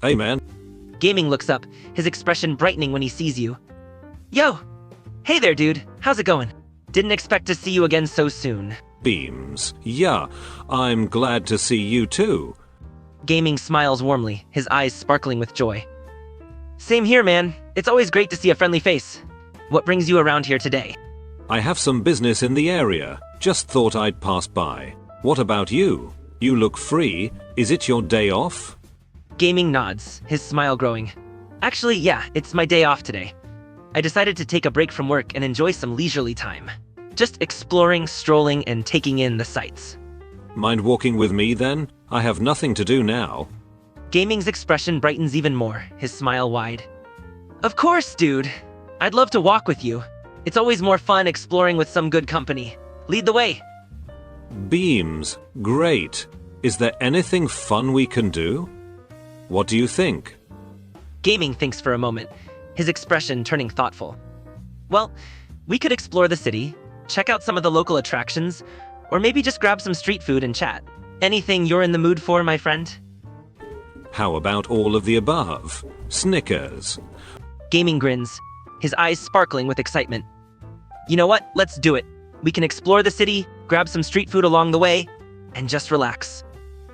Hey man. Gaming looks up, his expression brightening when he sees you. Yo! Hey there, dude. How's it going? Didn't expect to see you again so soon. Beams. Yeah, I'm glad to see you too. Gaming smiles warmly, his eyes sparkling with joy. Same here, man. It's always great to see a friendly face. What brings you around here today? I have some business in the area. Just thought I'd pass by. What about you? You look free. Is it your day off? Gaming nods, his smile growing. Actually, yeah, it's my day off today. I decided to take a break from work and enjoy some leisurely time. Just exploring, strolling, and taking in the sights. Mind walking with me then? I have nothing to do now. Gaming's expression brightens even more, his smile wide. Of course, dude. I'd love to walk with you. It's always more fun exploring with some good company. Lead the way. Beams. Great. Is there anything fun we can do? What do you think? Gaming thinks for a moment, his expression turning thoughtful. Well, we could explore the city, check out some of the local attractions, or maybe just grab some street food and chat. Anything you're in the mood for, my friend? How about all of the above? Snickers. Gaming grins, his eyes sparkling with excitement. You know what? Let's do it. We can explore the city, grab some street food along the way, and just relax.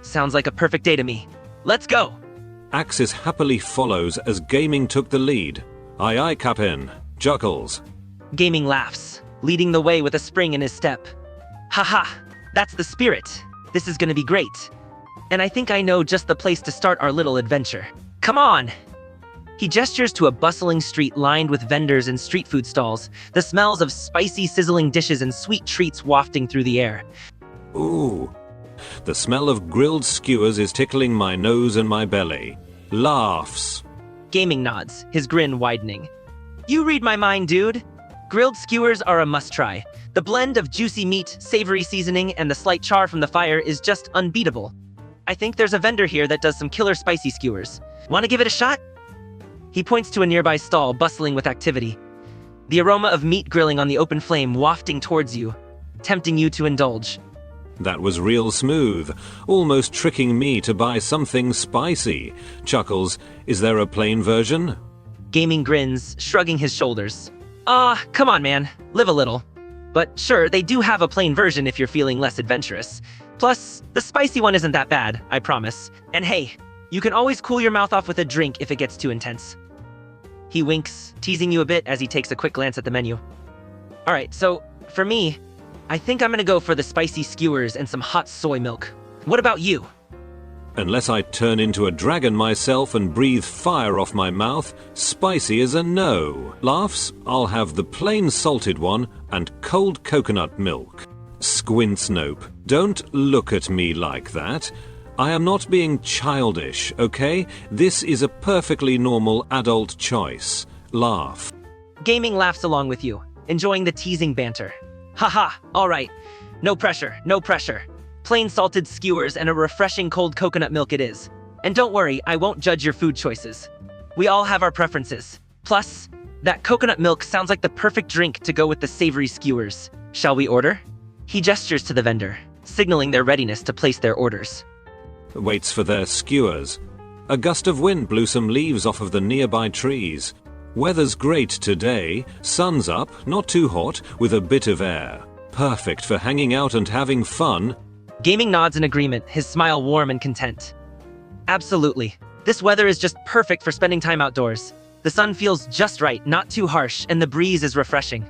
Sounds like a perfect day to me. Let's go! Axis happily follows as Gaming took the lead. Aye aye, Captain. Juckles. Gaming laughs, leading the way with a spring in his step. Haha, that's the spirit. This is gonna be great. And I think I know just the place to start our little adventure. Come on! He gestures to a bustling street lined with vendors and street food stalls, the smells of spicy, sizzling dishes and sweet treats wafting through the air. Ooh. The smell of grilled skewers is tickling my nose and my belly. Laughs. Gaming nods, his grin widening. You read my mind, dude. Grilled skewers are a must-try. The blend of juicy meat, savory seasoning, and the slight char from the fire is just unbeatable. I think there's a vendor here that does some killer spicy skewers. Want to give it a shot? He points to a nearby stall bustling with activity. The aroma of meat grilling on the open flame wafting towards you, tempting you to indulge. That was real smooth, almost tricking me to buy something spicy. Chuckles, is there a plain version? Gaming grins, shrugging his shoulders. Come on, man. Live a little. But sure, they do have a plain version if you're feeling less adventurous. Plus, the spicy one isn't that bad, I promise. And hey, you can always cool your mouth off with a drink if it gets too intense. He winks, teasing you a bit as he takes a quick glance at the menu. Alright, so, for me, I think I'm gonna go for the spicy skewers and some hot soy milk. What about you? Unless I turn into a dragon myself and breathe fire off my mouth, spicy is a no. Laughs, I'll have the plain salted one and cold coconut milk. Squints nope. Don't look at me like that. I am not being childish, okay? This is a perfectly normal adult choice. Laugh. Gaming laughs along with you, enjoying the teasing banter. Haha, alright. No pressure, no pressure. Plain salted skewers and a refreshing cold coconut milk it is. And don't worry, I won't judge your food choices. We all have our preferences. Plus, that coconut milk sounds like the perfect drink to go with the savory skewers. Shall we order? He gestures to the vendor, signaling their readiness to place their orders. Waits for their skewers. A gust of wind blew some leaves off of the nearby trees. Weather's great today. Sun's up, not too hot, with a bit of air. Perfect for hanging out and having fun. Gaming nods in agreement, his smile warm and content. Absolutely. This weather is just perfect for spending time outdoors. The sun feels just right, not too harsh, and the breeze is refreshing.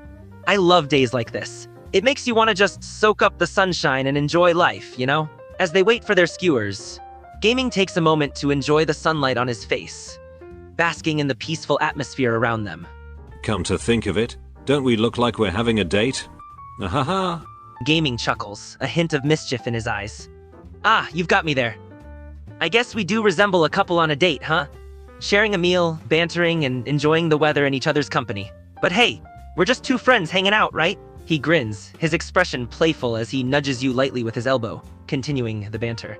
I love days like this. It makes you want to just soak up the sunshine and enjoy life, you know? As they wait for their skewers, Gaming takes a moment to enjoy the sunlight on his face, basking in the peaceful atmosphere around them. Come to think of it, don't we look like we're having a date? Ahaha. Gaming chuckles, a hint of mischief in his eyes. Ah, you've got me there. I guess we do resemble a couple on a date, huh? Sharing a meal, bantering, and enjoying the weather and each other's company. But hey, we're just two friends hanging out, right? He grins, his expression playful as he nudges you lightly with his elbow, continuing the banter.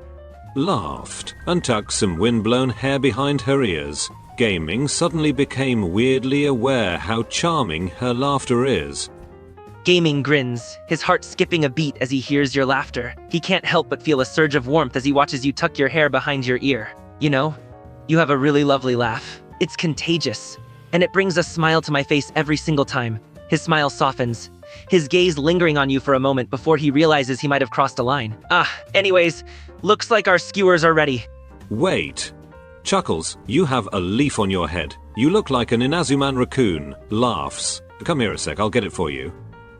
Laughed and tucked some windblown hair behind her ears. Gaming suddenly became weirdly aware how charming her laughter is. Gaming grins, his heart skipping a beat as he hears your laughter. He can't help but feel a surge of warmth as he watches you tuck your hair behind your ear. You know, You have a really lovely laugh. It's contagious, and it brings a smile to my face every single time. His smile softens, his gaze lingering on you for a moment before he realizes he might have crossed a line. Anyways, looks like our skewers are ready. Wait. Chuckles, you have a leaf on your head. You look like an Inazuman raccoon. Laughs. Come here a sec, I'll get it for you.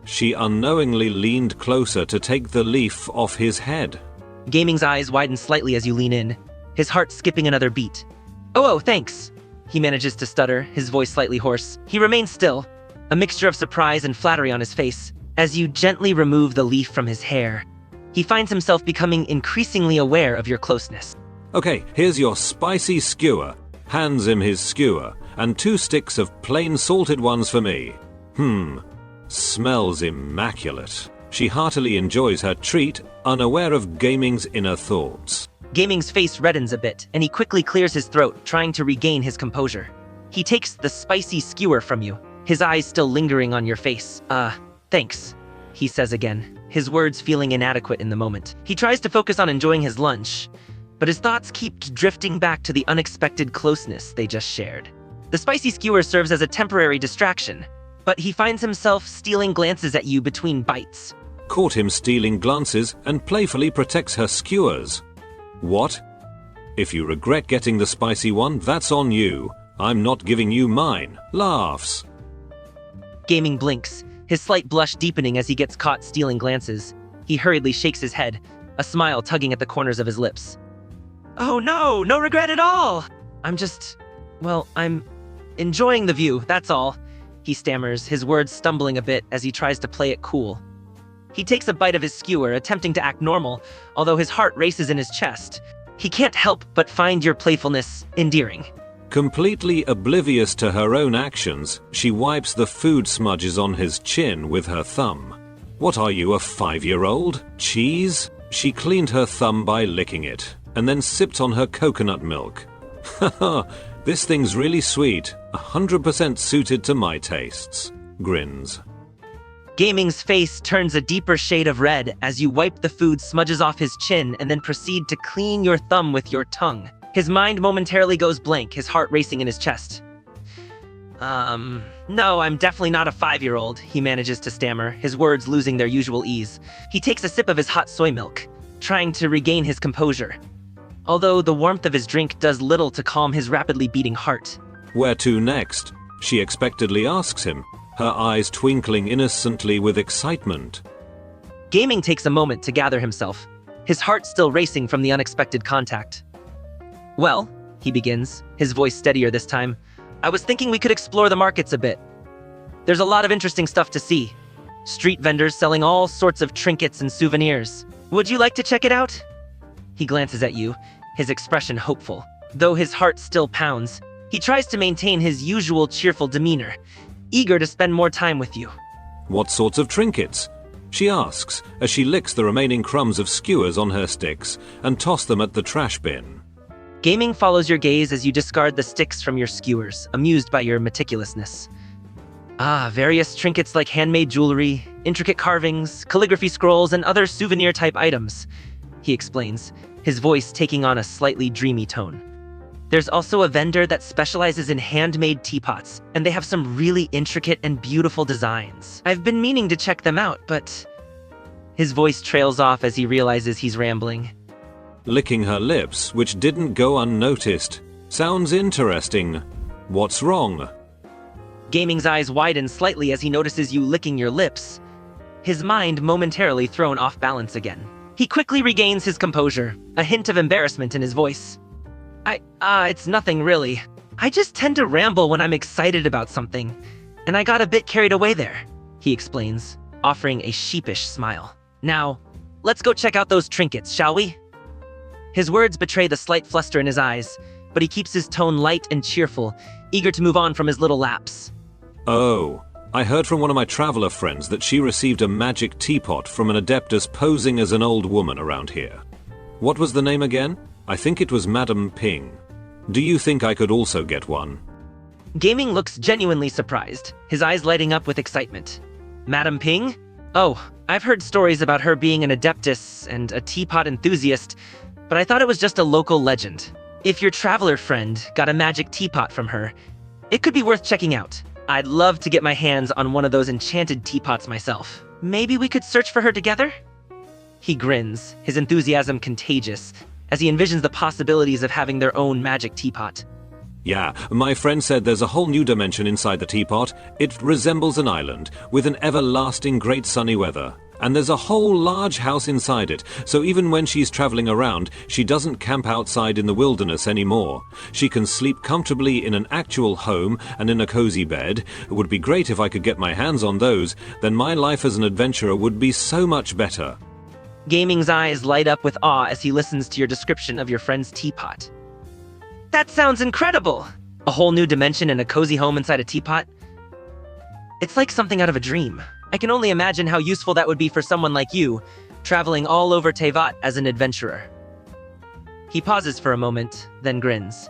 She unknowingly leaned closer to take the leaf off his head. Gaming's eyes widen slightly as you lean in, his heart skipping another beat. Oh, thanks. He manages to stutter, his voice slightly hoarse. He remains still, a mixture of surprise and flattery on his face, as you gently remove the leaf from his hair. He finds himself becoming increasingly aware of your closeness. Okay, here's your spicy skewer. Hands him his skewer, and 2 sticks of plain salted ones for me. Smells immaculate. She heartily enjoys her treat, unaware of Gaming's inner thoughts. Gaming's face reddens a bit, and he quickly clears his throat, trying to regain his composure. He takes the spicy skewer from you, his eyes still lingering on your face. Thanks, he says again, his words feeling inadequate in the moment. He tries to focus on enjoying his lunch, but his thoughts keep drifting back to the unexpected closeness they just shared. The spicy skewer serves as a temporary distraction, but he finds himself stealing glances at you between bites. Caught him stealing glances and playfully protects her skewers. What? If you regret getting the spicy one, that's on you. I'm not giving you mine. Laughs. Gaming blinks, his slight blush deepening as he gets caught stealing glances. He hurriedly shakes his head, a smile tugging at the corners of his lips. Oh no, no regret at all! I'm enjoying the view, that's all. He stammers, his words stumbling a bit as he tries to play it cool. He takes a bite of his skewer, attempting to act normal, although his heart races in his chest. He can't help but find your playfulness endearing. Completely oblivious to her own actions, she wipes the food smudges on his chin with her thumb. What are you, a 5-year-old? Cheese? She cleaned her thumb by licking it, and then sipped on her coconut milk. Haha, this thing's really sweet, 100% suited to my tastes. Grins. Gaming's face turns a deeper shade of red as you wipe the food smudges off his chin and then proceed to clean your thumb with your tongue. His mind momentarily goes blank, his heart racing in his chest. No, I'm definitely not a 5-year-old, he manages to stammer, his words losing their usual ease. He takes a sip of his hot soy milk, trying to regain his composure, although the warmth of his drink does little to calm his rapidly beating heart. Where to next? She expectedly asks him, her eyes twinkling innocently with excitement. Gaming takes a moment to gather himself, his heart still racing from the unexpected contact. Well, he begins, his voice steadier this time, I was thinking we could explore the markets a bit. There's a lot of interesting stuff to see. Street vendors selling all sorts of trinkets and souvenirs. Would you like to check it out? He glances at you, his expression hopeful. Though his heart still pounds, he tries to maintain his usual cheerful demeanor, eager to spend more time with you. What sorts of trinkets? She asks, as she licks the remaining crumbs of skewers on her sticks and toss them at the trash bin. Gaming follows your gaze as you discard the sticks from your skewers, amused by your meticulousness. Various trinkets like handmade jewelry, intricate carvings, calligraphy scrolls, and other souvenir-type items, he explains, his voice taking on a slightly dreamy tone. There's also a vendor that specializes in handmade teapots, and they have some really intricate and beautiful designs. I've been meaning to check them out, but... His voice trails off as he realizes he's rambling. Licking her lips, which didn't go unnoticed. Sounds interesting. What's wrong? Gaming's eyes widen slightly as he notices you licking your lips, his mind momentarily thrown off balance again. He quickly regains his composure, a hint of embarrassment in his voice. It's nothing really. I just tend to ramble when I'm excited about something, and I got a bit carried away there, he explains, offering a sheepish smile. Now, let's go check out those trinkets, shall we? His words betray the slight fluster in his eyes, but he keeps his tone light and cheerful, eager to move on from his little lapse. Oh, I heard from one of my traveler friends that she received a magic teapot from an adeptus posing as an old woman around here. What was the name again? I think it was Madame Ping. Do you think I could also get one? Gaming looks genuinely surprised, his eyes lighting up with excitement. Madame Ping? Oh, I've heard stories about her being an adeptus and a teapot enthusiast, but I thought it was just a local legend. If your traveler friend got a magic teapot from her, it could be worth checking out. I'd love to get my hands on one of those enchanted teapots myself. Maybe we could search for her together? He grins, his enthusiasm contagious, as he envisions the possibilities of having their own magic teapot. Yeah, my friend said there's a whole new dimension inside the teapot. It resembles an island, with an everlasting great sunny weather. And there's a whole large house inside it, so even when she's traveling around, she doesn't camp outside in the wilderness anymore. She can sleep comfortably in an actual home and in a cozy bed. It would be great if I could get my hands on those, then my life as an adventurer would be so much better. Gaming's eyes light up with awe as he listens to your description of your friend's teapot. That sounds incredible! A whole new dimension and a cozy home inside a teapot? It's like something out of a dream. I can only imagine how useful that would be for someone like you, traveling all over Teyvat as an adventurer. He pauses for a moment, then grins.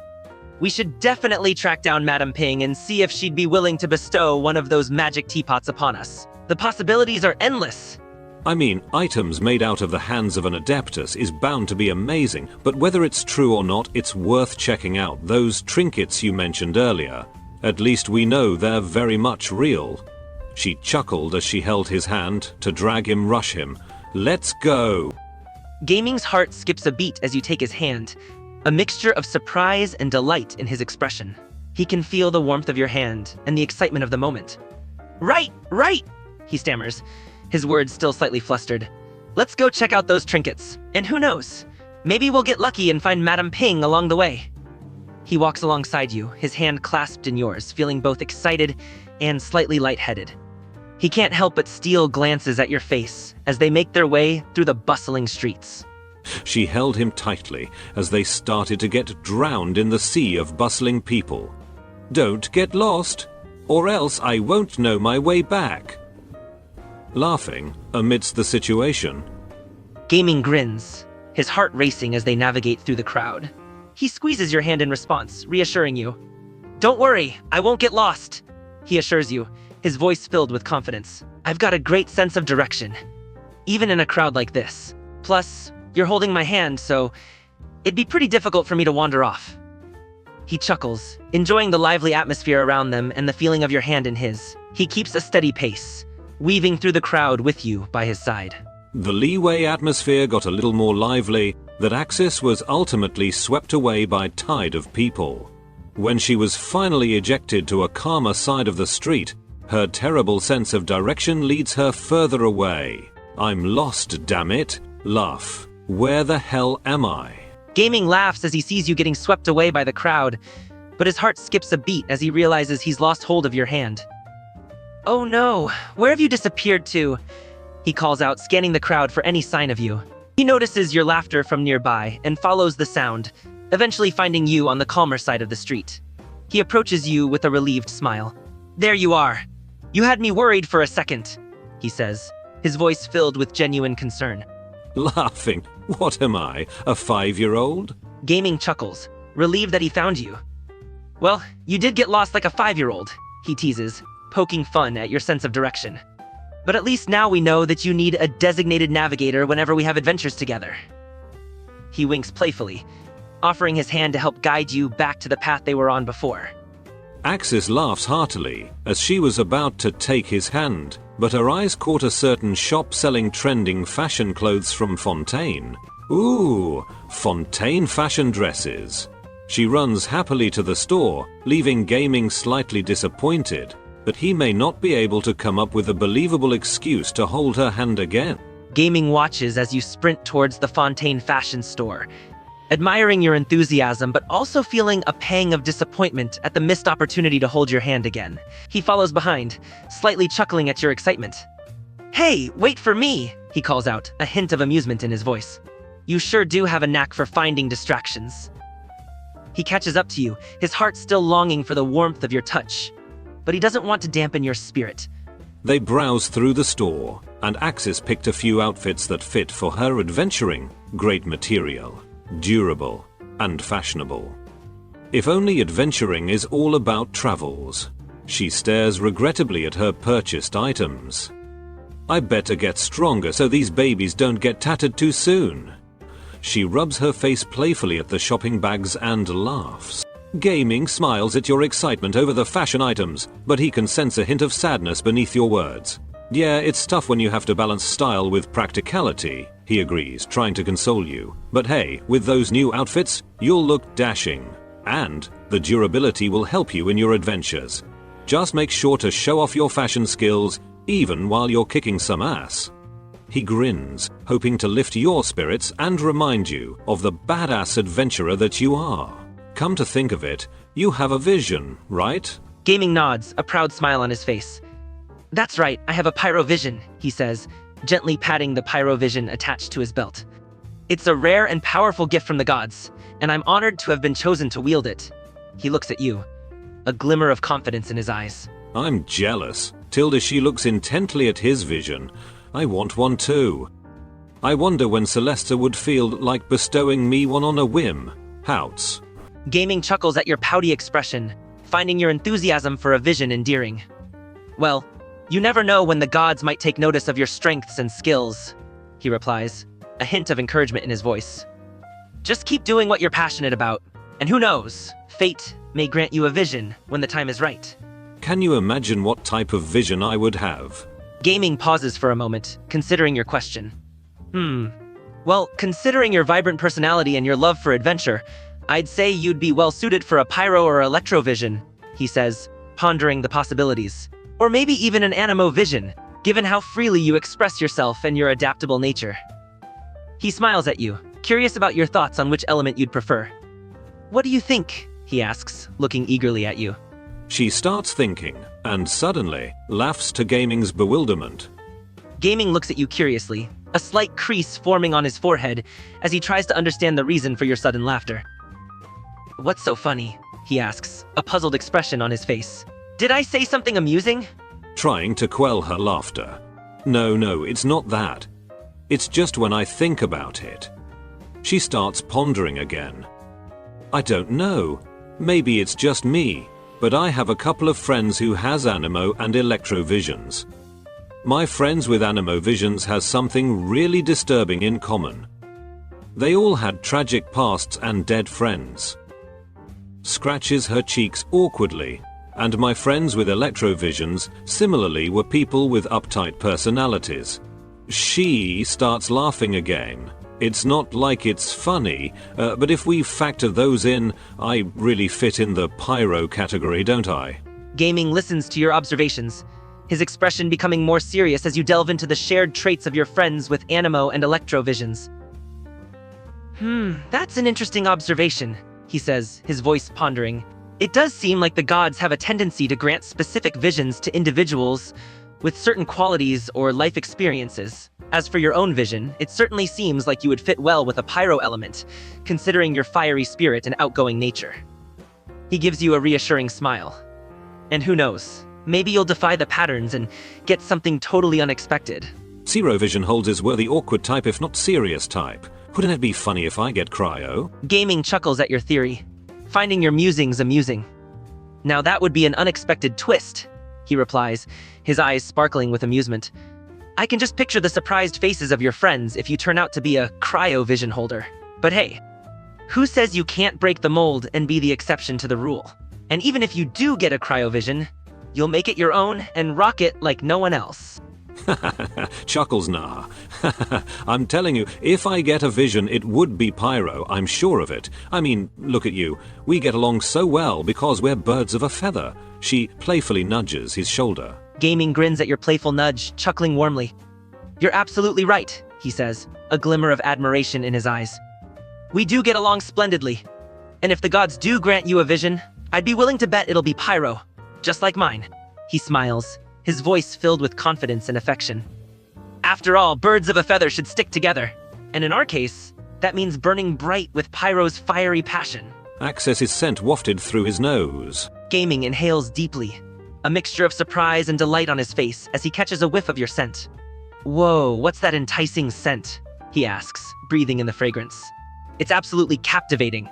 We should definitely track down Madame Ping and see if she'd be willing to bestow one of those magic teapots upon us. The possibilities are endless. I mean, items made out of the hands of an adeptus is bound to be amazing, but whether it's true or not, it's worth checking out those trinkets you mentioned earlier. At least we know they're very much real. She chuckled as she held his hand to drag him, rush him. Let's go! Gaming's heart skips a beat as you take his hand, a mixture of surprise and delight in his expression. He can feel the warmth of your hand and the excitement of the moment. Right, he stammers, his words still slightly flustered. Let's go check out those trinkets, and who knows, maybe we'll get lucky and find Madame Ping along the way. He walks alongside you, his hand clasped in yours, feeling both excited and slightly lightheaded. He can't help but steal glances at your face as they make their way through the bustling streets. She held him tightly as they started to get drowned in the sea of bustling people. Don't get lost, or else I won't know my way back. Laughing amidst the situation. Gaming grins, his heart racing as they navigate through the crowd. He squeezes your hand in response, reassuring you. Don't worry, I won't get lost, he assures you, his voice filled with confidence. I've got a great sense of direction, even in a crowd like this. Plus, you're holding my hand, so it'd be pretty difficult for me to wander off. He chuckles, enjoying the lively atmosphere around them and the feeling of your hand in his. He keeps a steady pace, weaving through the crowd with you by his side. The Liyue atmosphere got a little more lively, that Axis was ultimately swept away by tide of people. When she was finally ejected to a calmer side of the street, her terrible sense of direction leads her further away. I'm lost, damn it. Laugh. Where the hell am I? Gaming laughs as he sees you getting swept away by the crowd, but his heart skips a beat as he realizes he's lost hold of your hand. Oh no, where have you disappeared to? He calls out, scanning the crowd for any sign of you. He notices your laughter from nearby and follows the sound, eventually finding you on the calmer side of the street. He approaches you with a relieved smile. There you are. You had me worried for a second, he says, his voice filled with genuine concern. Laughing. What am I, a 5-year-old? Gaming chuckles, relieved that he found you. Well, you did get lost like a 5-year-old, he teases, poking fun at your sense of direction. But at least now we know that you need a designated navigator whenever we have adventures together. He winks playfully, offering his hand to help guide you back to the path they were on before. Axis laughs heartily as she was about to take his hand, but her eyes caught a certain shop selling trending fashion clothes from Fontaine. Ooh, Fontaine fashion dresses. She runs happily to the store, leaving Gaming slightly disappointed that he may not be able to come up with a believable excuse to hold her hand again. Gaming watches as you sprint towards the Fontaine fashion store, admiring your enthusiasm but also feeling a pang of disappointment at the missed opportunity to hold your hand again. He follows behind, slightly chuckling at your excitement. Hey, wait for me, he calls out, a hint of amusement in his voice. You sure do have a knack for finding distractions. He catches up to you, his heart still longing for the warmth of your touch, but he doesn't want to dampen your spirit. They browsed through the store, and Axis picked a few outfits that fit for her adventuring. Great material, durable, and fashionable. If only adventuring is all about travels. She stares regrettably at her purchased items. I better get stronger so these babies don't get tattered too soon. She rubs her face playfully at the shopping bags and laughs. Gaming smiles at your excitement over the fashion items, but he can sense a hint of sadness beneath your words. Yeah, it's tough when you have to balance style with practicality, he agrees, trying to console you. But hey, with those new outfits, you'll look dashing. And the durability will help you in your adventures. Just make sure to show off your fashion skills, even while you're kicking some ass. He grins, hoping to lift your spirits and remind you of the badass adventurer that you are. Come to think of it, you have a vision, right? Gaming nods, a proud smile on his face. That's right, I have a pyro-vision, he says, gently patting the pyro-vision attached to his belt. It's a rare and powerful gift from the gods, and I'm honored to have been chosen to wield it. He looks at you, a glimmer of confidence in his eyes. I'm jealous. Tilda, she looks intently at his vision. I want one too. I wonder when Celesta would feel like bestowing me one on a whim. Houts. Gaming chuckles at your pouty expression, finding your enthusiasm for a vision endearing. Well, you never know when the gods might take notice of your strengths and skills, he replies, a hint of encouragement in his voice. Just keep doing what you're passionate about, and who knows, fate may grant you a vision when the time is right. Can you imagine what type of vision I would have? Gaming pauses for a moment, considering your question. Well, considering your vibrant personality and your love for adventure, I'd say you'd be well suited for a pyro or electro vision, he says, pondering the possibilities. Or maybe even an animo vision, given how freely you express yourself and your adaptable nature. He smiles at you, curious about your thoughts on which element you'd prefer. What do you think? He asks, looking eagerly at you. She starts thinking, and suddenly laughs to Gaming's bewilderment. Gaming looks at you curiously, a slight crease forming on his forehead as he tries to understand the reason for your sudden laughter. What's so funny? He asks, a puzzled expression on his face. Did I say something amusing? Trying to quell her laughter. No, it's not that. It's just when I think about it. She starts pondering again. I don't know. Maybe it's just me, but I have a couple of friends who has animo and electro visions. My friends with animo visions has something really disturbing in common. They all had tragic pasts and dead friends. Scratches her cheeks awkwardly, and my friends with electro visions similarly were people with uptight personalities. She starts laughing again. It's not like it's funny, but if we factor those in, I really fit in the pyro category, don't I? Gaming listens to your observations, his expression becoming more serious as you delve into the shared traits of your friends with animo and electro visions. That's an interesting observation, he says, his voice pondering. It does seem like the gods have a tendency to grant specific visions to individuals with certain qualities or life experiences. As for your own vision, it certainly seems like you would fit well with a pyro element, considering your fiery spirit and outgoing nature. He gives you a reassuring smile. And who knows, maybe you'll defy the patterns and get something totally unexpected. Zero vision holds his worthy awkward type if not serious type. Wouldn't it be funny if I get cryo? Gaming chuckles at your theory, finding your musings amusing. Now that would be an unexpected twist, he replies, his eyes sparkling with amusement. I can just picture the surprised faces of your friends if you turn out to be a cryo-vision holder. But hey, who says you can't break the mold and be the exception to the rule? And even if you do get a cryo-vision, you'll make it your own and rock it like no one else. Chuckles nah. I'm telling you, if I get a vision, it would be pyro, I'm sure of it. I mean, look at you. We get along so well because we're birds of a feather. She playfully nudges his shoulder. Gaming grins at your playful nudge, chuckling warmly. You're absolutely right, he says, a glimmer of admiration in his eyes. We do get along splendidly. And if the gods do grant you a vision, I'd be willing to bet it'll be pyro, just like mine. He smiles, his voice filled with confidence and affection. After all, birds of a feather should stick together. And in our case, that means burning bright with Pyro's fiery passion. Access's scent wafted through his nose. Gaming inhales deeply, a mixture of surprise and delight on his face as he catches a whiff of your scent. Whoa, what's that enticing scent? He asks, breathing in the fragrance. It's absolutely captivating.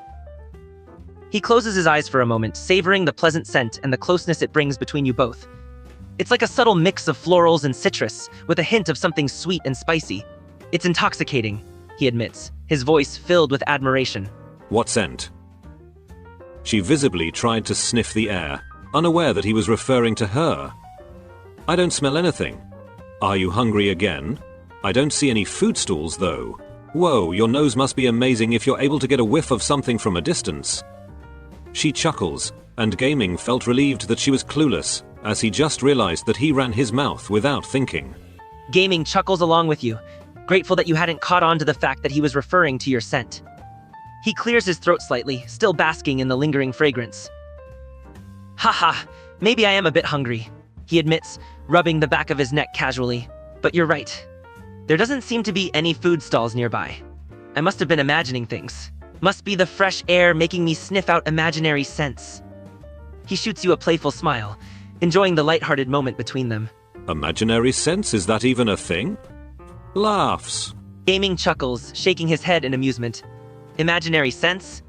He closes his eyes for a moment, savoring the pleasant scent and the closeness it brings between you both. It's like a subtle mix of florals and citrus, with a hint of something sweet and spicy. It's intoxicating, he admits, his voice filled with admiration. What scent? She visibly tried to sniff the air, unaware that he was referring to her. I don't smell anything. Are you hungry again? I don't see any food stalls though. Whoa, your nose must be amazing if you're able to get a whiff of something from a distance. She chuckles, and Gaming felt relieved that she was clueless, as he just realized that he ran his mouth without thinking. Gaming chuckles along with you, grateful that you hadn't caught on to the fact that he was referring to your scent. He clears his throat slightly, still basking in the lingering fragrance. Haha, maybe I am a bit hungry, he admits, rubbing the back of his neck casually. But you're right. There doesn't seem to be any food stalls nearby. I must have been imagining things. Must be the fresh air making me sniff out imaginary scents. He shoots you a playful smile, enjoying the lighthearted moment between them. Imaginary sense? Is that even a thing? Laughs. Gaming chuckles, shaking his head in amusement. Imaginary sense?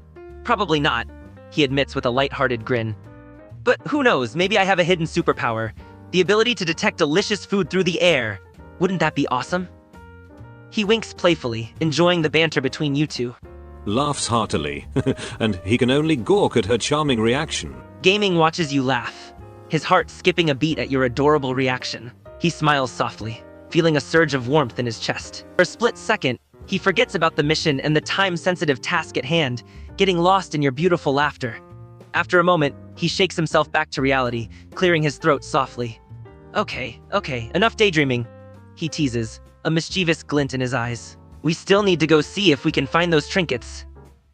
Probably not, he admits with a lighthearted grin. But who knows, maybe I have a hidden superpower. The ability to detect delicious food through the air. Wouldn't that be awesome? He winks playfully, enjoying the banter between you two. Laughs heartily, and he can only gawk at her charming reaction. Gaming watches you laugh, his heart skipping a beat at your adorable reaction. He smiles softly, feeling a surge of warmth in his chest. For a split second, he forgets about the mission and the time-sensitive task at hand, getting lost in your beautiful laughter. After a moment, he shakes himself back to reality, clearing his throat softly. Okay, enough daydreaming, he teases, a mischievous glint in his eyes. We still need to go see if we can find those trinkets.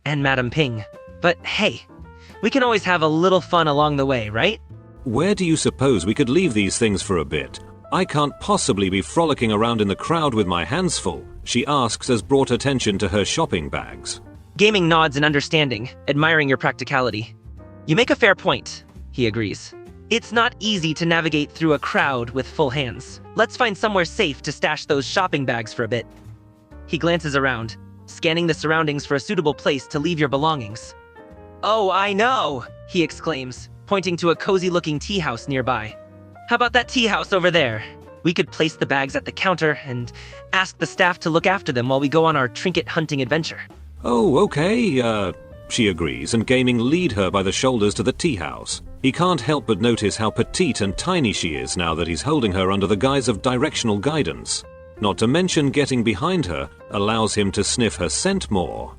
And Madame Ping. But hey, we can always have a little fun along the way, right? Where do you suppose we could leave these things for a bit? I can't possibly be frolicking around in the crowd with my hands full, she asks as brought attention to her shopping bags. Gaming nods in understanding, admiring your practicality. You make a fair point, he agrees. It's not easy to navigate through a crowd with full hands. Let's find somewhere safe to stash those shopping bags for a bit. He glances around, scanning the surroundings for a suitable place to leave your belongings. Oh, I know, he exclaims, pointing to a cozy-looking tea house nearby. How about that tea house over there? We could place the bags at the counter and ask the staff to look after them while we go on our trinket hunting adventure. Oh, okay, she agrees, and Gaming lead her by the shoulders to the tea house. He can't help but notice how petite and tiny she is now that he's holding her under the guise of directional guidance. Not to mention getting behind her allows him to sniff her scent more.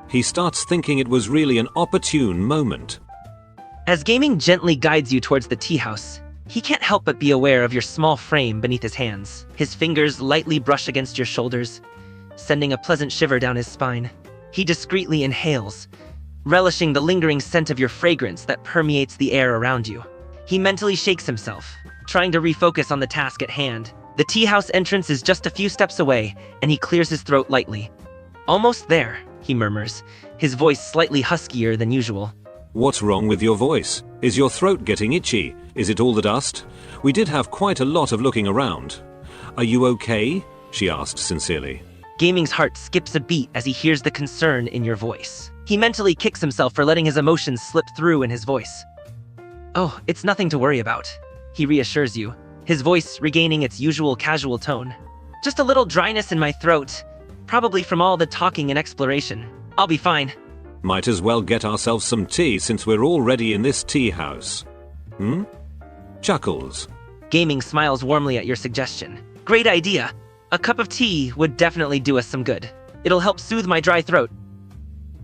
He starts thinking it was really an opportune moment. As Gaming gently guides you towards the tea house, he can't help but be aware of your small frame beneath his hands. His fingers lightly brush against your shoulders, sending a pleasant shiver down his spine. He discreetly inhales, relishing the lingering scent of your fragrance that permeates the air around you. He mentally shakes himself, trying to refocus on the task at hand. The tea house entrance is just a few steps away, and he clears his throat lightly. Almost there, he murmurs, his voice slightly huskier than usual. What's wrong with your voice? Is your throat getting itchy? Is it all the dust? We did have quite a lot of looking around. Are you okay? She asked sincerely. Gaming's heart skips a beat as he hears the concern in your voice. He mentally kicks himself for letting his emotions slip through in his voice. Oh, it's nothing to worry about, he reassures you, his voice regaining its usual casual tone. Just a little dryness in my throat, probably from all the talking and exploration. I'll be fine. Might as well get ourselves some tea since we're already in this tea house. Chuckles. Gaming smiles warmly at your suggestion. Great idea. A cup of tea would definitely do us some good. It'll help soothe my dry throat.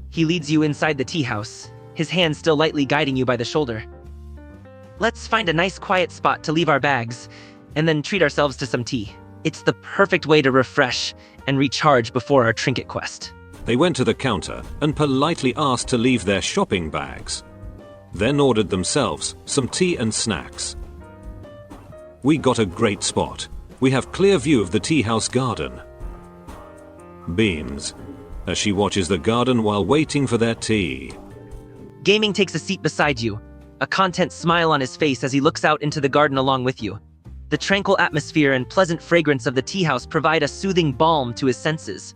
He leads you inside the tea house, his hand still lightly guiding you by the shoulder. Let's find a nice quiet spot to leave our bags, and then treat ourselves to some tea. It's the perfect way to refresh and recharge before our trinket quest. They went to the counter and politely asked to leave their shopping bags. Then ordered themselves some tea and snacks. We got a great spot. We have clear view of the tea house garden. Beams, as she watches the garden while waiting for their tea. Gaming takes a seat beside you, a content smile on his face as he looks out into the garden along with you. The tranquil atmosphere and pleasant fragrance of the tea house provide a soothing balm to his senses.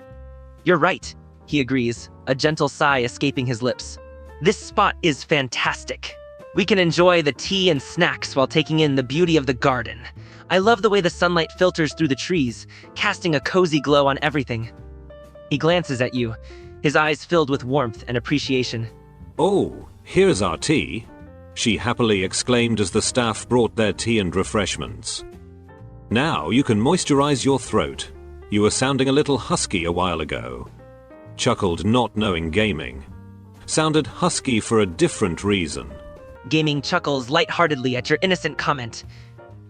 You're right, he agrees, a gentle sigh escaping his lips. This spot is fantastic. We can enjoy the tea and snacks while taking in the beauty of the garden. I love the way the sunlight filters through the trees, casting a cozy glow on everything. He glances at you, his eyes filled with warmth and appreciation. Oh, here's our tea, she happily exclaimed as the staff brought their tea and refreshments. Now you can moisturize your throat. You were sounding a little husky a while ago. Chuckled, not knowing Gaming. Sounded husky for a different reason. Gaming chuckles lightheartedly at your innocent comment,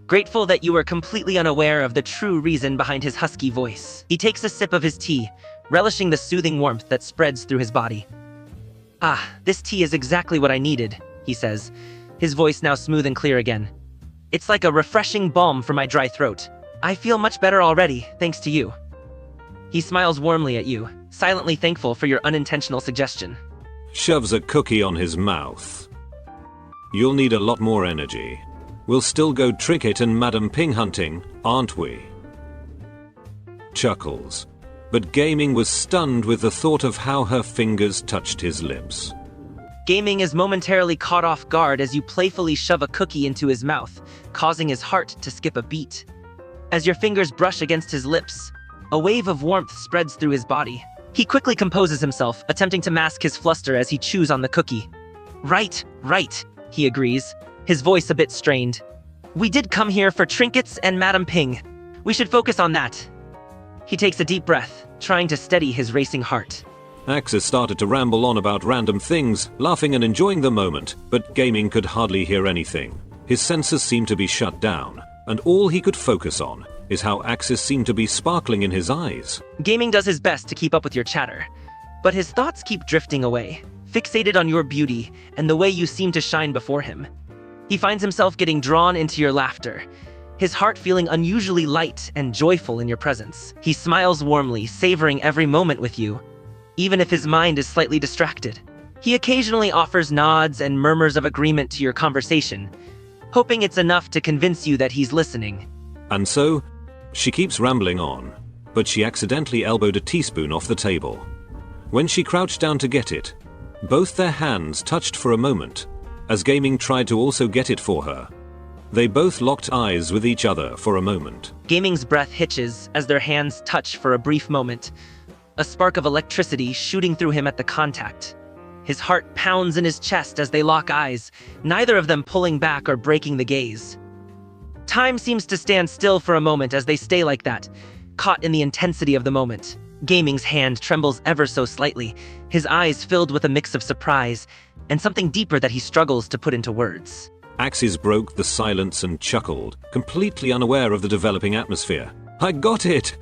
grateful that you were completely unaware of the true reason behind his husky voice. He takes a sip of his tea, relishing the soothing warmth that spreads through his body. Ah, this tea is exactly what I needed, he says, his voice now smooth and clear again. It's like a refreshing balm for my dry throat. I feel much better already, thanks to you. He smiles warmly at you, silently thankful for your unintentional suggestion. Shoves a cookie on his mouth. You'll need a lot more energy. We'll still go trinket and Madam Ping hunting, aren't we? Chuckles. But Gaming was stunned with the thought of how her fingers touched his lips. Gaming is momentarily caught off guard as you playfully shove a cookie into his mouth, causing his heart to skip a beat. As your fingers brush against his lips, a wave of warmth spreads through his body. He quickly composes himself, attempting to mask his fluster as he chews on the cookie. Right, he agrees, his voice a bit strained. We did come here for trinkets and Madam Ping. We should focus on that. He takes a deep breath, trying to steady his racing heart. Axis started to ramble on about random things, laughing and enjoying the moment, but Gaming could hardly hear anything. His senses seemed to be shut down, and all he could focus on is how Axis seemed to be sparkling in his eyes. Gaming does his best to keep up with your chatter, but his thoughts keep drifting away, fixated on your beauty and the way you seem to shine before him. He finds himself getting drawn into your laughter, his heart feeling unusually light and joyful in your presence. He smiles warmly, savoring every moment with you, even if his mind is slightly distracted. He occasionally offers nods and murmurs of agreement to your conversation, hoping it's enough to convince you that he's listening. And so, she keeps rambling on, but she accidentally elbowed a teaspoon off the table. When she crouched down to get it, both their hands touched for a moment, as Gaming tried to also get it for her. They both locked eyes with each other for a moment. Gaming's breath hitches as their hands touch for a brief moment, a spark of electricity shooting through him at the contact. His heart pounds in his chest as they lock eyes, neither of them pulling back or breaking the gaze. Time seems to stand still for a moment as they stay like that, caught in the intensity of the moment. Gaming's hand trembles ever so slightly, his eyes filled with a mix of surprise and something deeper that he struggles to put into words. Axis broke the silence and chuckled, completely unaware of the developing atmosphere. I got it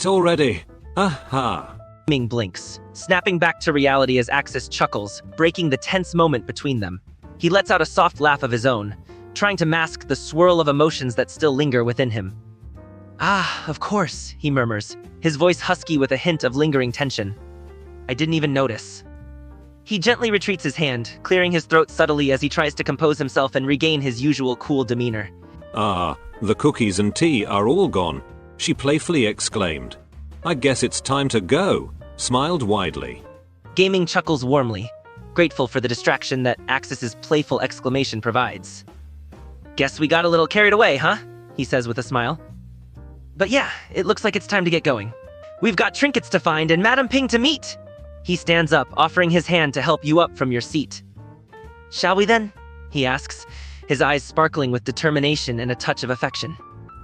already! Aha! Gaming blinks, snapping back to reality as Axis chuckles, breaking the tense moment between them. He lets out a soft laugh of his own, trying to mask the swirl of emotions that still linger within him. Ah, of course, he murmurs, his voice husky with a hint of lingering tension. I didn't even notice. He gently retreats his hand, clearing his throat subtly as he tries to compose himself and regain his usual cool demeanor. Ah, the cookies and tea are all gone, she playfully exclaimed. I guess it's time to go, smiled widely. Gaming chuckles warmly, grateful for the distraction that Axis's playful exclamation provides. Guess we got a little carried away, huh? He says with a smile. But yeah, it looks like it's time to get going. We've got trinkets to find and Madam Ping to meet. He stands up, offering his hand to help you up from your seat. Shall we then? He asks, his eyes sparkling with determination and a touch of affection.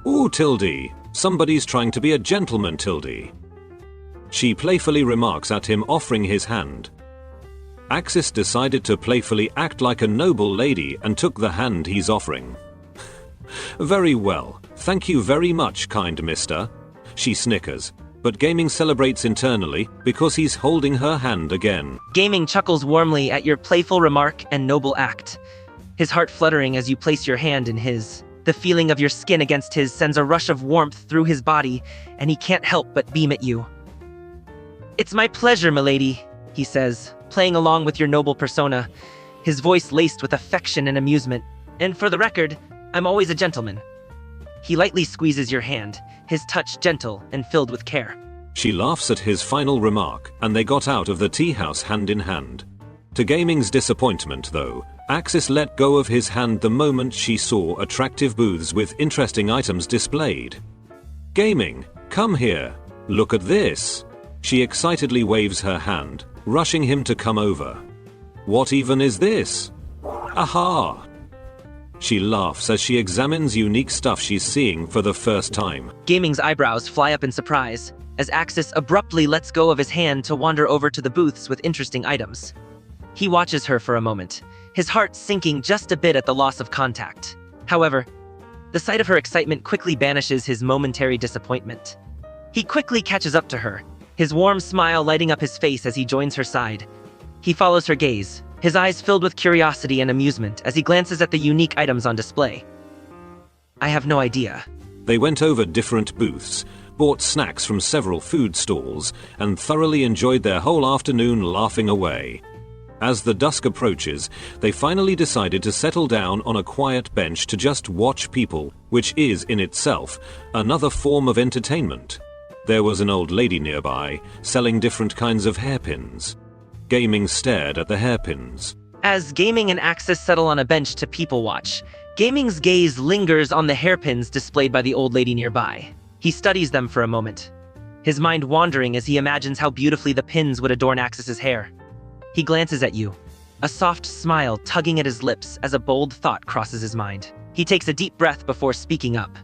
Ooh, Tildy, somebody's trying to be a gentleman, Tildy. She playfully remarks at him, offering his hand. Axis decided to playfully act like a noble lady and took the hand he's offering. Very well, thank you very much, kind mister. She snickers, but Gaming celebrates internally because he's holding her hand again. Gaming chuckles warmly at your playful remark and noble act, his heart fluttering as you place your hand in his. The feeling of your skin against his sends a rush of warmth through his body, and he can't help but beam at you. It's my pleasure, milady, he says, playing along with your noble persona, his voice laced with affection and amusement. And for the record, I'm always a gentleman. He lightly squeezes your hand, his touch gentle and filled with care. She laughs at his final remark, and they got out of the tea house hand in hand. To Gaming's disappointment, though, Axis let go of his hand the moment she saw attractive booths with interesting items displayed. Gaming, come here. Look at this. She excitedly waves her hand, rushing him to come over. What even is this? Aha! She laughs as she examines unique stuff she's seeing for the first time. Gaming's eyebrows fly up in surprise as Axis abruptly lets go of his hand to wander over to the booths with interesting items. He watches her for a moment, his heart sinking just a bit at the loss of contact. However, the sight of her excitement quickly banishes his momentary disappointment. He quickly catches up to her, his warm smile lighting up his face as he joins her side. He follows her gaze, his eyes filled with curiosity and amusement as he glances at the unique items on display. I have no idea. They went over different booths, bought snacks from several food stalls, and thoroughly enjoyed their whole afternoon laughing away. As the dusk approaches, they finally decided to settle down on a quiet bench to just watch people, which is, in itself, another form of entertainment. There was an old lady nearby, selling different kinds of hairpins. Gaming stared at the hairpins. As Gaming and Axis settle on a bench to people watch, Gaming's gaze lingers on the hairpins displayed by the old lady nearby. He studies them for a moment, his mind wandering as he imagines how beautifully the pins would adorn Axis's hair. He glances at you, a soft smile tugging at his lips as a bold thought crosses his mind. He takes a deep breath before speaking up.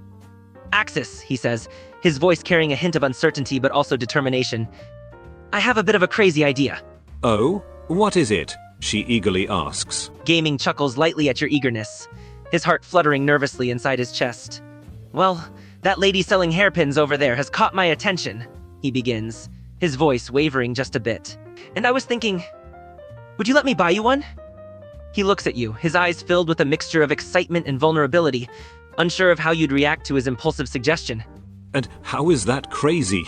Axis, he says, his voice carrying a hint of uncertainty but also determination. I have a bit of a crazy idea. Oh, what is it? She eagerly asks. Gaming chuckles lightly at your eagerness, his heart fluttering nervously inside his chest. Well, that lady selling hairpins over there has caught my attention, he begins, his voice wavering just a bit. And I was thinking, would you let me buy you one? He looks at you, his eyes filled with a mixture of excitement and vulnerability, unsure of how you'd react to his impulsive suggestion. And how is that crazy?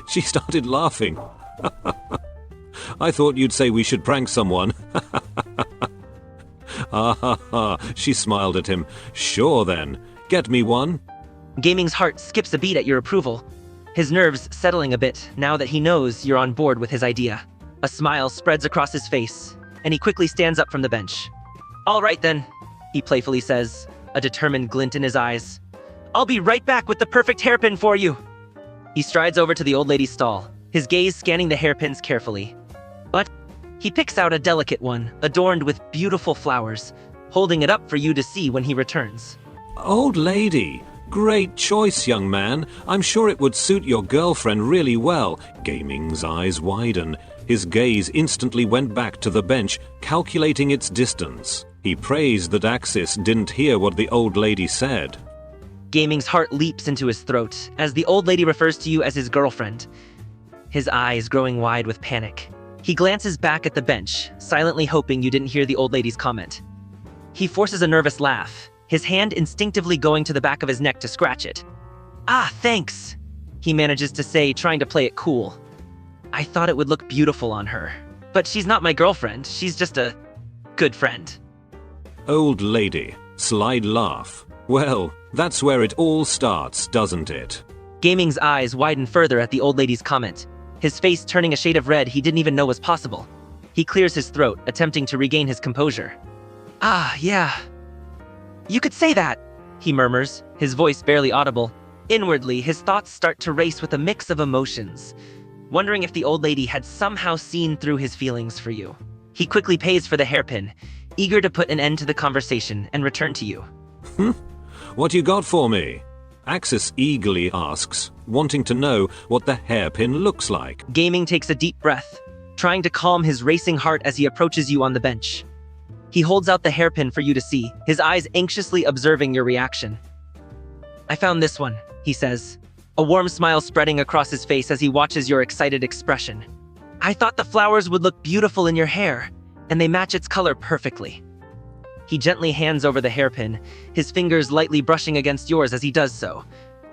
She started laughing. I thought you'd say we should prank someone. She smiled at him. Sure then, get me one. Gaming's heart skips a beat at your approval, his nerves settling a bit now that he knows you're on board with his idea. A smile spreads across his face, and he quickly stands up from the bench. All right then, he playfully says, a determined glint in his eyes. I'll be right back with the perfect hairpin for you. He strides over to the old lady's stall, his gaze scanning the hairpins carefully. But he picks out a delicate one, adorned with beautiful flowers, holding it up for you to see when he returns. Old lady, great choice, young man. I'm sure it would suit your girlfriend really well. Gaming's eyes widen. His gaze instantly went back to the bench, calculating its distance. He praised that Axis didn't hear what the old lady said. Gaming's heart leaps into his throat as the old lady refers to you as his girlfriend, his eyes growing wide with panic. He glances back at the bench, silently hoping you didn't hear the old lady's comment. He forces a nervous laugh, his hand instinctively going to the back of his neck to scratch it. Ah, thanks, he manages to say, trying to play it cool. I thought it would look beautiful on her, but she's not my girlfriend, she's just a good friend. Old lady, sly laugh. Well, that's where it all starts, doesn't it? Gaming's eyes widen further at the old lady's comment, his face turning a shade of red he didn't even know was possible. He clears his throat, attempting to regain his composure. Ah, yeah. You could say that, he murmurs, his voice barely audible. Inwardly, his thoughts start to race with a mix of emotions, wondering if the old lady had somehow seen through his feelings for you. He quickly pays for the hairpin, eager to put an end to the conversation and return to you. What you got for me? Axis eagerly asks, wanting to know what the hairpin looks like. Gaming takes a deep breath, trying to calm his racing heart as he approaches you on the bench. He holds out the hairpin for you to see, his eyes anxiously observing your reaction. I found this one, he says, a warm smile spreading across his face as he watches your excited expression. I thought the flowers would look beautiful in your hair, and they match its color perfectly. He gently hands over the hairpin, his fingers lightly brushing against yours as he does so,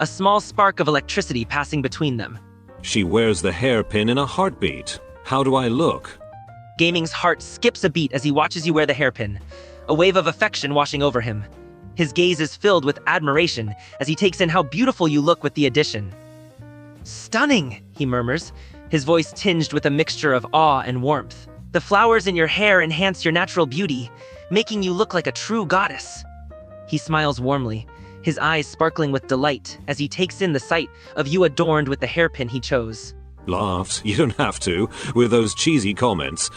a small spark of electricity passing between them. She wears the hairpin in a heartbeat. How do I look? Gaming's heart skips a beat as he watches you wear the hairpin, a wave of affection washing over him. His gaze is filled with admiration as he takes in how beautiful you look with the addition. Stunning, he murmurs, his voice tinged with a mixture of awe and warmth. The flowers in your hair enhance your natural beauty, making you look like a true goddess. He smiles warmly, his eyes sparkling with delight as he takes in the sight of you adorned with the hairpin he chose. Laughs. You don't have to, with those cheesy comments.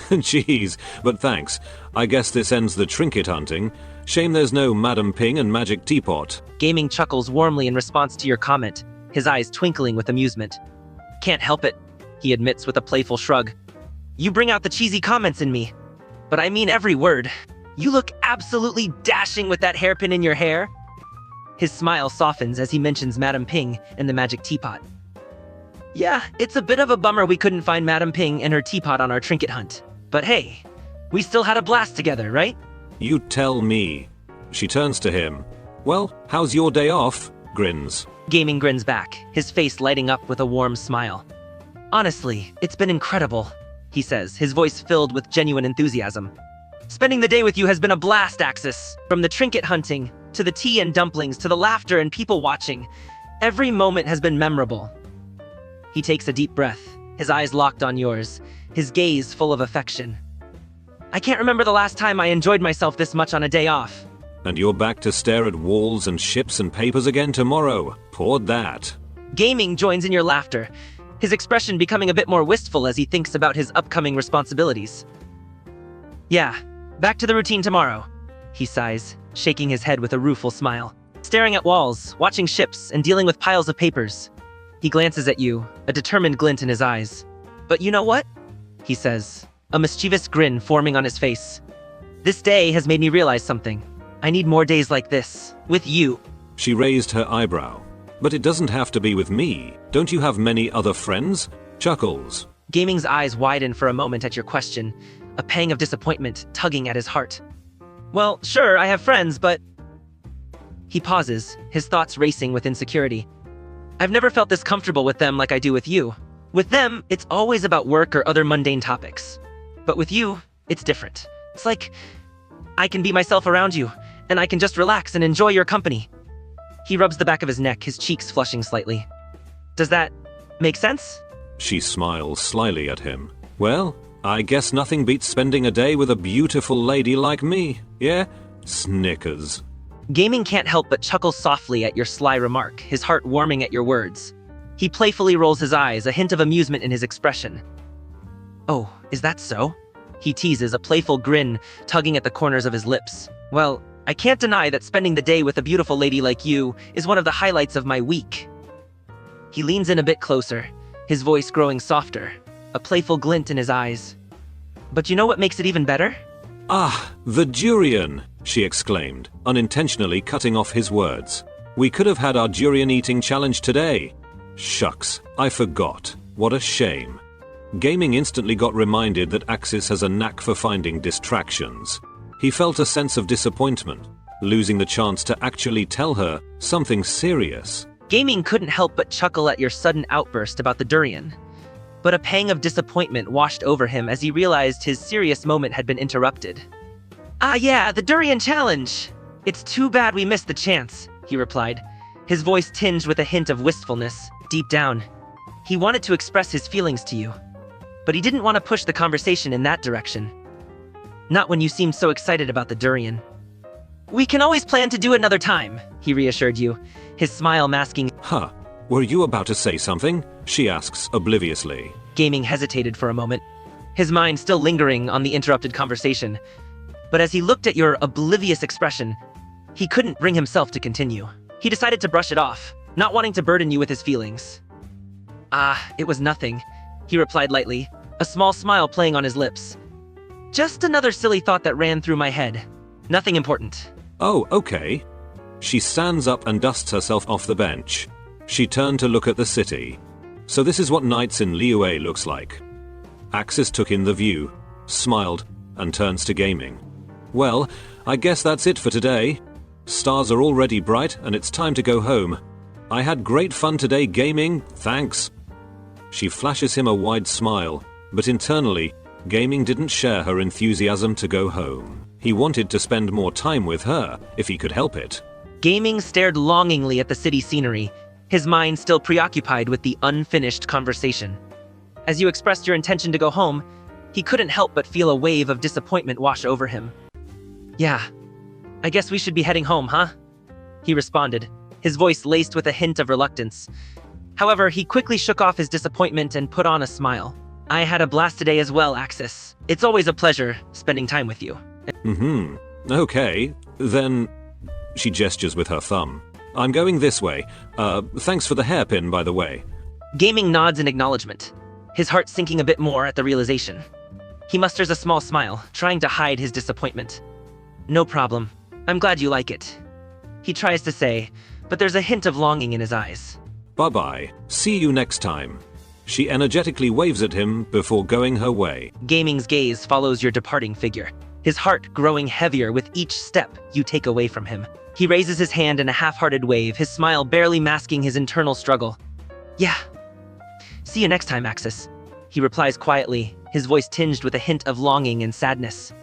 Jeez, but thanks. I guess this ends the trinket hunting. Shame there's no Madam Ping and Magic Teapot. Gaming chuckles warmly in response to your comment, his eyes twinkling with amusement. Can't help it, he admits with a playful shrug. You bring out the cheesy comments in me. But I mean every word. You look absolutely dashing with that hairpin in your hair. His smile softens as he mentions Madam Ping and the Magic Teapot. Yeah, it's a bit of a bummer we couldn't find Madam Ping and her teapot on our trinket hunt. But hey, we still had a blast together, right? You tell me. She turns to him. Well, how's your day off? Grins. Gaming grins back, his face lighting up with a warm smile. Honestly, it's been incredible, he says, his voice filled with genuine enthusiasm. Spending the day with you has been a blast, Axis. From the trinket hunting, to the tea and dumplings, to the laughter and people watching. Every moment has been memorable. He takes a deep breath, his eyes locked on yours, his gaze full of affection. I can't remember the last time I enjoyed myself this much on a day off. And you're back to stare at walls and ships and papers again tomorrow. Poured that. Gaming joins in your laughter, his expression becoming a bit more wistful as he thinks about his upcoming responsibilities. Yeah, back to the routine tomorrow, he sighs, shaking his head with a rueful smile. Staring at walls, watching ships, and dealing with piles of papers. He glances at you, a determined glint in his eyes. But you know what? He says, a mischievous grin forming on his face. This day has made me realize something. I need more days like this, with you. She raised her eyebrow. But it doesn't have to be with me. Don't you have many other friends? Chuckles. Gaming's eyes widen for a moment at your question, a pang of disappointment tugging at his heart. Well, sure, I have friends, but... He pauses, his thoughts racing with insecurity. I've never felt this comfortable with them like I do with you. With them, it's always about work or other mundane topics. But with you, it's different. It's like I can be myself around you, and I can just relax and enjoy your company. He rubs the back of his neck, his cheeks flushing slightly. Does that make sense? She smiles slyly at him. Well, I guess nothing beats spending a day with a beautiful lady like me, yeah? Snickers. Gaming can't help but chuckle softly at your sly remark, his heart warming at your words. He playfully rolls his eyes, a hint of amusement in his expression. Oh, is that so? He teases, a playful grin tugging at the corners of his lips. Well, I can't deny that spending the day with a beautiful lady like you is one of the highlights of my week. He leans in a bit closer, his voice growing softer, a playful glint in his eyes. But you know what makes it even better? Ah, the durian, she exclaimed, unintentionally cutting off his words. We could have had our durian eating challenge today. Shucks, I forgot. What a shame. Gaming instantly got reminded that Axis has a knack for finding distractions. He felt a sense of disappointment, losing the chance to actually tell her something serious. Gaming couldn't help but chuckle at your sudden outburst about the durian. But a pang of disappointment washed over him as he realized his serious moment had been interrupted. Ah yeah, the durian challenge! It's too bad we missed the chance, he replied, his voice tinged with a hint of wistfulness. Deep down, he wanted to express his feelings to you, but he didn't want to push the conversation in that direction. Not when you seemed so excited about the durian. We can always plan to do it another time, he reassured you, his smile masking. Huh, were you about to say something? She asks obliviously. Gaming hesitated for a moment, his mind still lingering on the interrupted conversation. But as he looked at your oblivious expression, he couldn't bring himself to continue. He decided to brush it off, not wanting to burden you with his feelings. Ah, it was nothing, he replied lightly, a small smile playing on his lips. Just another silly thought that ran through my head. Nothing important. Oh, okay. She stands up and dusts herself off the bench. She turned to look at the city. So this is what nights in Liyue looks like. Axis took in the view, smiled, and turns to Gaming. Well, I guess that's it for today. Stars are already bright and it's time to go home. I had great fun today, Gaming, thanks. She flashes him a wide smile, but internally, Gaming didn't share her enthusiasm to go home. He wanted to spend more time with her, if he could help it. Gaming stared longingly at the city scenery, his mind still preoccupied with the unfinished conversation. As you expressed your intention to go home, He couldn't help but feel a wave of disappointment wash over him. Yeah, I guess we should be heading home, huh? He responded, his voice laced with a hint of reluctance. However, he quickly shook off his disappointment and put on a smile. I had a blast today as well, Axis. It's always a pleasure spending time with you. Okay, then... She gestures with her thumb. I'm going this way. Thanks for the hairpin, by the way. Gaming nods in acknowledgement, his heart sinking a bit more at the realization. He musters a small smile, trying to hide his disappointment. No problem. I'm glad you like it. He tries to say, but there's a hint of longing in his eyes. Bye-bye. See you next time. She energetically waves at him before going her way. Gaming's gaze follows your departing figure, his heart growing heavier with each step you take away from him. He raises his hand in a half-hearted wave, his smile barely masking his internal struggle. Yeah. See you next time, Axis. He replies quietly, his voice tinged with a hint of longing and sadness.